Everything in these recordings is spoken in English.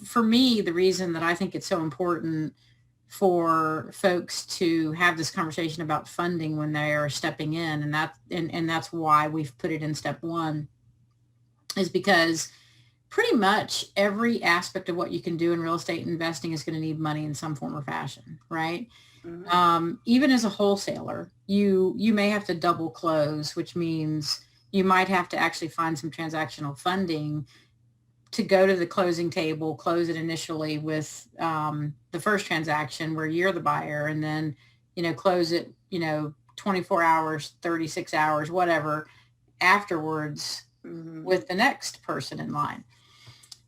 For me, the reason that I think it's so important for folks to have this conversation about funding when they are stepping in, and that's why we've put it in step one, is because pretty much every aspect of what you can do in real estate investing is going to need money in some form or fashion, right? Mm-hmm. Even as a wholesaler, you may have to double close, which means you might have to actually find some transactional funding to go to the closing table, close it initially with the first transaction where you're the buyer, and then close it 24 hours, 36 hours, whatever afterwards Mm-hmm. with the next person in line.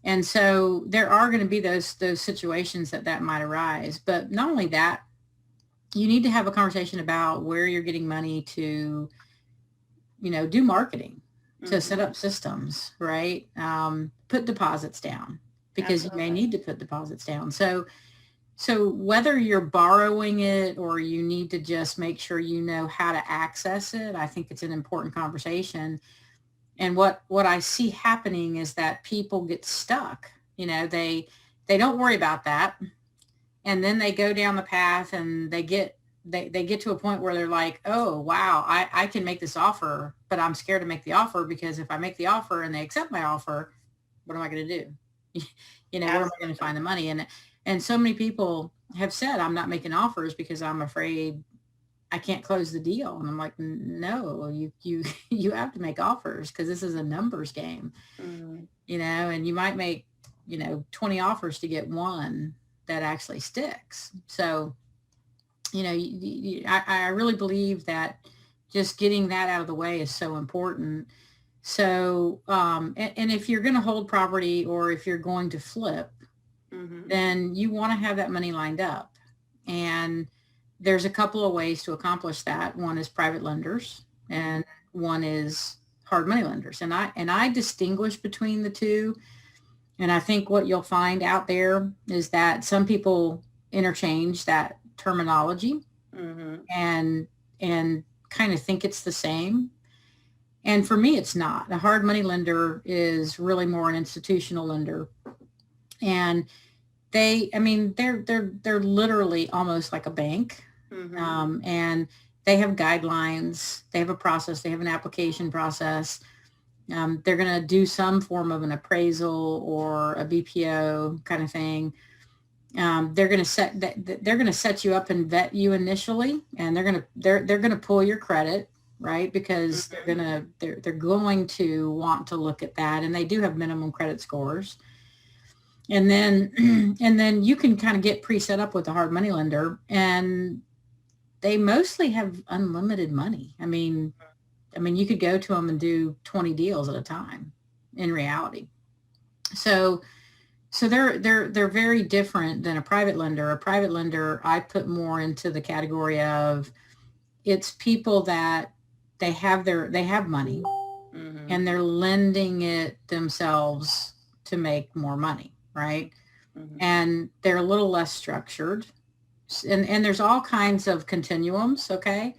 And so there are going to be those situations that might arise. But not only that, you need to have a conversation about where you're getting money to, do marketing, to set Mm-hmm. up systems, right? Put deposits down because you may Absolutely. need to put deposits down. So whether you're borrowing it or you need to just make sure you know how to access it, I think it's an important conversation. And what I see happening is that people get stuck. They don't worry about that, and then they go down the path and they get to a point where they're like, oh wow, I can make this offer, but I'm scared to make the offer because if I make the offer and they accept my offer, what am I going to do? Where am I going to Absolutely. find the money? And so many people have said, I'm not making offers because I'm afraid I can't close the deal. And I'm like, no, you you have to make offers because this is a numbers game, Mm-hmm. and you might make 20 offers to get one that actually sticks. So I really believe that just getting that out of the way is so important. So and if you're going to hold property or if you're going to flip, Mm-hmm. then you want to have that money lined up. And there's a couple of ways to accomplish that. One is private lenders Mm-hmm. and one is hard money lenders. And I distinguish between the two. And I think what you'll find out there is that some people interchange that terminology Mm-hmm. and and kind of think it's the same. And for me, it's not. A hard money lender is really more an institutional lender. And I mean, they're literally almost like a bank. Mm-hmm. And they have guidelines, they have a process, they have an application process. They're going to do some form of an appraisal or a BPO kind of thing. They're going to set you up and vet you initially, and they're going to pull your credit, right? Because Mm-hmm. they're going to want to look at that, and they do have minimum credit scores. And then and then you can kind of get pre-set up with a hard money lender, and they mostly have unlimited money. I mean, you could go to them and do 20 deals at a time in reality. So they're very different than a private lender. A private lender, I put more into the category of it's people that they have money Mm-hmm. and they're lending it themselves to make more money, right? Mm-hmm. And they're a little less structured. And there's all kinds of continuums, okay?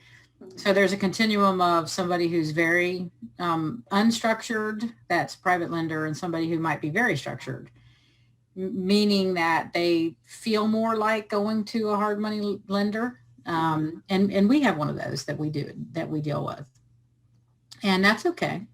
So there's a continuum of somebody who's very unstructured, that's private lender, and somebody who might be very structured, meaning that they feel more like going to a hard money lender. Mm-hmm. And we have one of those that we deal with, and that's okay.